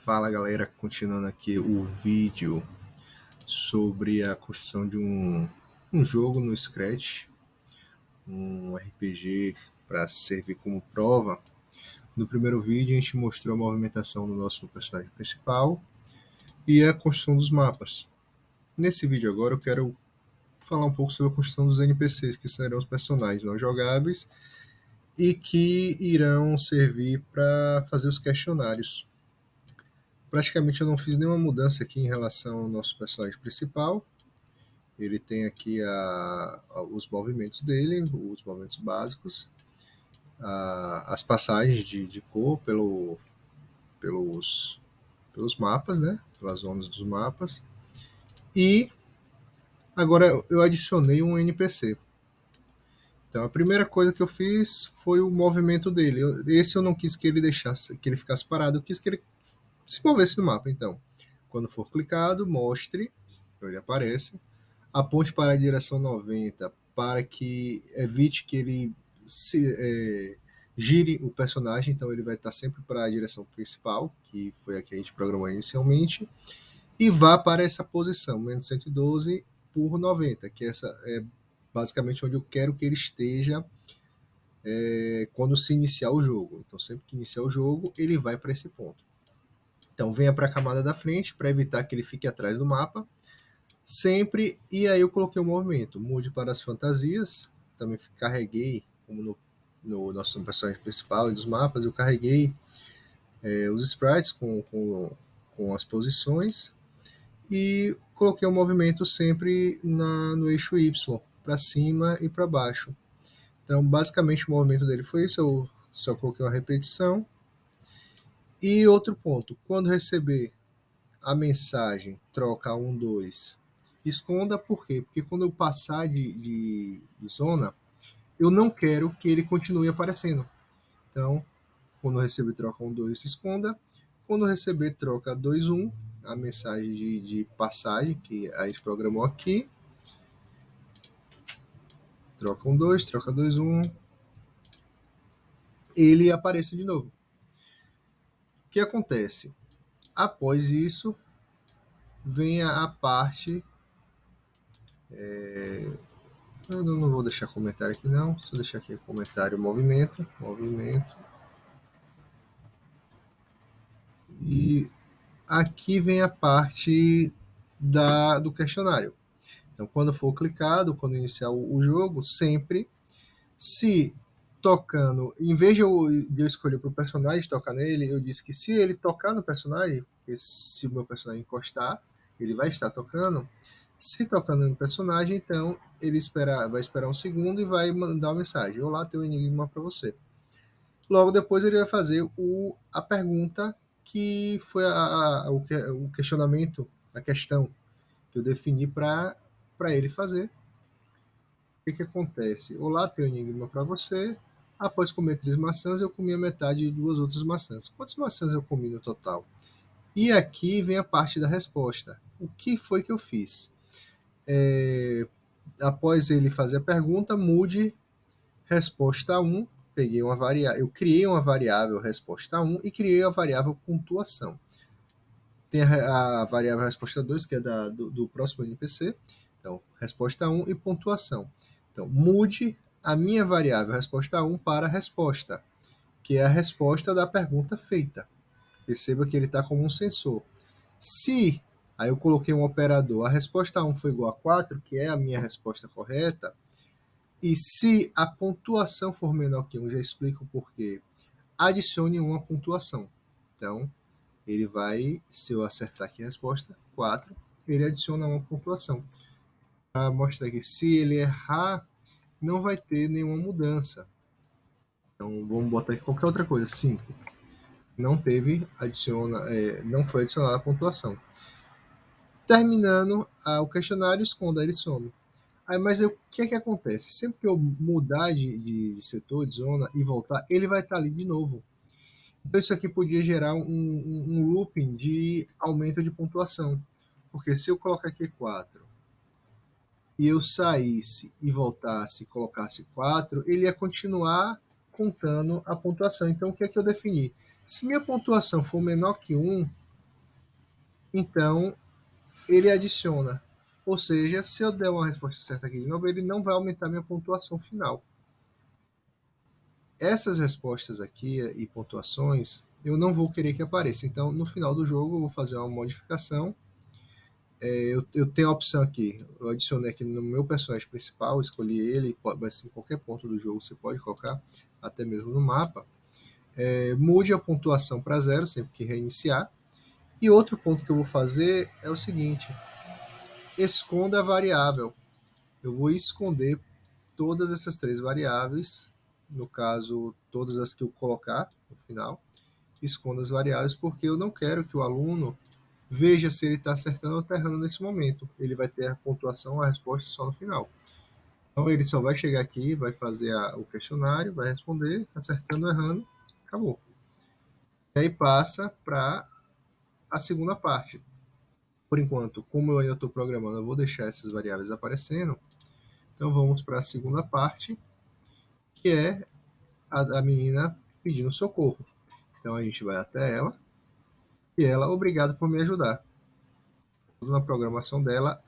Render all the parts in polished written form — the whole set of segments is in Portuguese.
Fala galera, continuando aqui o vídeo sobre a construção de um jogo no Scratch, um RPG para servir como prova. No primeiro vídeo a gente mostrou a movimentação do nosso personagem principal e a construção dos mapas. Nesse vídeo agora eu quero falar um pouco sobre a construção dos NPCs, que serão os personagens não jogáveis e que irão servir para fazer os questionários. Praticamente eu não fiz nenhuma mudança aqui em relação ao nosso personagem principal. Ele tem aqui os movimentos dele, os movimentos básicos, as passagens de cor pelos mapas, né? Pelas zonas dos mapas. E agora eu adicionei um NPC. Então a primeira coisa que eu fiz foi o movimento dele. Esse eu não quis que ele deixasse, que ele ficasse parado, eu quis que ele se movesse no mapa. Então, quando for clicado, mostre, ele aparece. Aponte para a direção 90 para que evite que ele gire o personagem, então ele vai estar sempre para a direção principal, que foi a que a gente programou inicialmente, e vá para essa posição, menos 112 por 90, que essa é basicamente onde eu quero que ele esteja quando se iniciar o jogo. Então sempre que iniciar o jogo, ele vai para esse ponto. Então venha para a camada da frente para evitar que ele fique atrás do mapa. Sempre, e aí eu coloquei o movimento, mude para as fantasias, também carreguei, como no nosso personagem principal e dos mapas, eu carreguei os sprites com as posições e coloquei o movimento sempre no eixo Y, para cima e para baixo. Então, basicamente, o movimento dele foi isso, eu só coloquei uma repetição. E outro ponto, quando receber a mensagem troca 1, 2, esconda, por quê? Porque quando eu passar de zona, eu não quero que ele continue aparecendo. Então, quando eu receber troca 1, 2, esconda. Quando eu receber troca 2, 1, a mensagem de passagem que a gente programou aqui, troca 1, 2, troca 2, 1, ele aparece de novo. O que acontece? Após isso, vem a parte... Eu não vou deixar comentário aqui não, só deixar aqui comentário movimento. E aqui vem a parte do questionário. Então, quando for clicado, quando iniciar o jogo, sempre, se tocando, em vez de eu escolher para o personagem tocar nele, eu disse que se ele tocar no personagem, porque se o meu personagem encostar, ele vai estar tocando. Se tocando no personagem, então ele vai esperar um segundo e vai mandar uma mensagem: olá, tem um enigma para você. Logo depois ele vai fazer a pergunta que foi o questionamento, a questão que eu defini para ele fazer. O que acontece? Olá, tem um enigma para você. Após comer 3 maçãs, eu comi a metade de 2 outras maçãs. Quantas maçãs eu comi no total? E aqui vem a parte da resposta. O que foi que eu fiz? Após ele fazer a pergunta, mude resposta 1. Peguei uma variável, eu criei uma variável resposta 1 e criei a variável pontuação. Tem a variável resposta 2, que é do próximo NPC. Então, resposta 1 e pontuação. Então, mude a minha variável resposta 1 para resposta, que é a resposta da pergunta feita. Perceba que ele está como um sensor. Se aí eu coloquei um operador, a resposta 1 foi igual a 4, que é a minha resposta correta, e se a pontuação for menor que 1, já explico o porquê, adicione uma pontuação. Então, ele vai, se eu acertar aqui a resposta, 4, ele adiciona uma pontuação. Para mostrar que se ele errar, não vai ter nenhuma mudança. Então, vamos botar aqui qualquer outra coisa, 5. Não teve, não foi adicionada a pontuação. Terminando o questionário, esconda, ele some. Aí, mas o que é que acontece? Sempre que eu mudar de setor, de zona e voltar, ele vai estar ali de novo. Então isso aqui podia gerar um looping de aumento de pontuação. Porque se eu colocar aqui 4 e eu saísse e voltasse e colocasse 4, ele ia continuar contando a pontuação. Então o que é que eu defini? Se minha pontuação for menor que 1, Então, ele adiciona. Ou seja, se eu der uma resposta certa aqui de novo, ele não vai aumentar minha pontuação final. Essas respostas aqui e pontuações, eu não vou querer que apareça. Então, no final do jogo, eu vou fazer uma modificação. Eu tenho a opção aqui, eu adicionei aqui no meu personagem principal, escolhi ele, mas em qualquer ponto do jogo você pode colocar, até mesmo no mapa. Mude a pontuação para 0 sempre que reiniciar. E outro ponto que eu vou fazer é o seguinte: esconda a variável. Eu vou esconder todas essas 3 variáveis, no caso, todas as que eu colocar no final, esconda as variáveis, porque eu não quero que o aluno veja se ele está acertando ou errando nesse momento. Ele vai ter a pontuação, a resposta só no final. Então ele só vai chegar aqui, vai fazer o questionário, vai responder, acertando ou errando, acabou. E aí passa para a segunda parte. Por enquanto, como eu ainda estou programando, eu vou deixar essas variáveis aparecendo. Então vamos para a segunda parte, que é a menina pedindo socorro. Então a gente vai até ela e ela, obrigado por me ajudar. Na programação dela,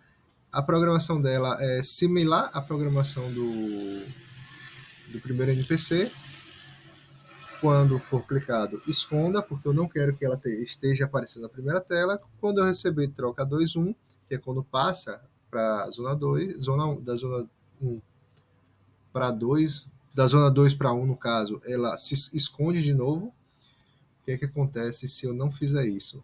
a programação dela é similar à programação do primeiro NPC. Quando for clicado, esconda, porque eu não quero que ela esteja aparecendo na primeira tela. Quando eu receber, troca 2.1, que é quando passa para a zona 2, da zona 1 para 2, da zona 2 para 1, no caso, ela se esconde de novo. O que é que acontece se eu não fizer isso?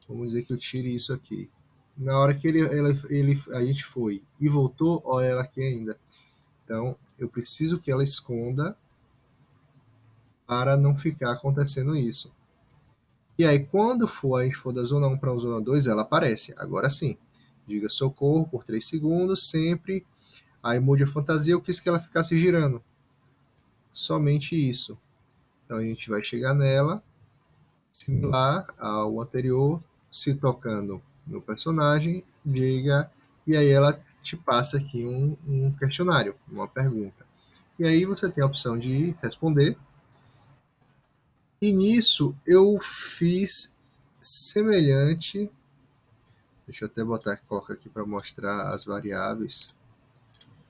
Vamos dizer que eu tire isso aqui. Na hora que a gente foi e voltou, olha ela aqui ainda. Então, eu preciso que ela esconda para não ficar acontecendo isso. E aí, quando a gente for da zona 1 para a zona 2, ela aparece. Agora sim. Diga socorro por 3 segundos, sempre. Aí mude a fantasia, eu quis que ela ficasse girando. Somente isso. Então a gente vai chegar nela, similar ao anterior, se tocando no personagem, diga, e aí ela te passa aqui um questionário, uma pergunta. E aí você tem a opção de responder. E nisso eu fiz semelhante. Deixa eu até colocar aqui para mostrar as variáveis,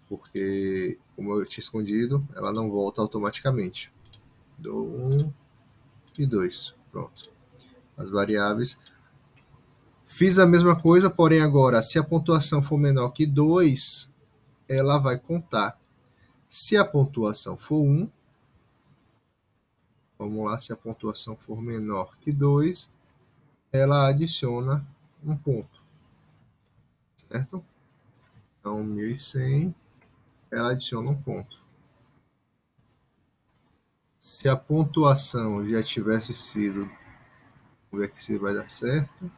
porque como eu tinha escondido, ela não volta automaticamente. Dou 1 e 2. Pronto. As variáveis. Fiz a mesma coisa, porém agora, se a pontuação for menor que 2, ela vai contar. Se a pontuação for 1, vamos lá, se a pontuação for menor que 2, ela adiciona um ponto, certo? Então, 1.100, ela adiciona um ponto. Se a pontuação já tivesse sido, vamos ver aqui se vai dar certo.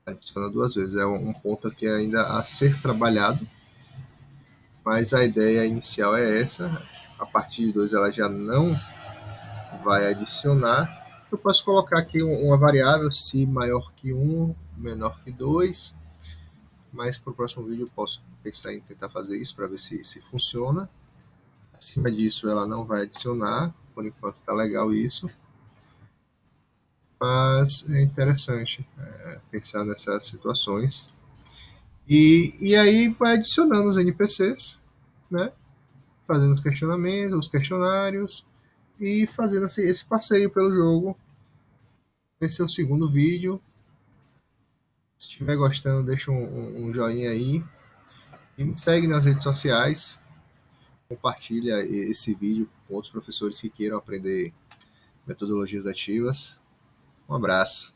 Adiciona 2 vezes, é um ponto aqui ainda a ser trabalhado, mas a ideia inicial é essa. A partir de 2 ela já não vai adicionar. Eu posso colocar aqui uma variável, se maior que 1, menor que 2, mas para o próximo vídeo eu posso pensar em tentar fazer isso para ver se funciona. Acima disso ela não vai adicionar, por enquanto está legal isso, mas é interessante pensar nessas situações. E aí vai adicionando os NPCs, né? Fazendo os questionamentos, os questionários e fazendo esse passeio pelo jogo. Esse é o segundo vídeo. Se estiver gostando, deixa um joinha aí. E me segue nas redes sociais. Compartilha esse vídeo com outros professores que queiram aprender metodologias ativas. Um abraço.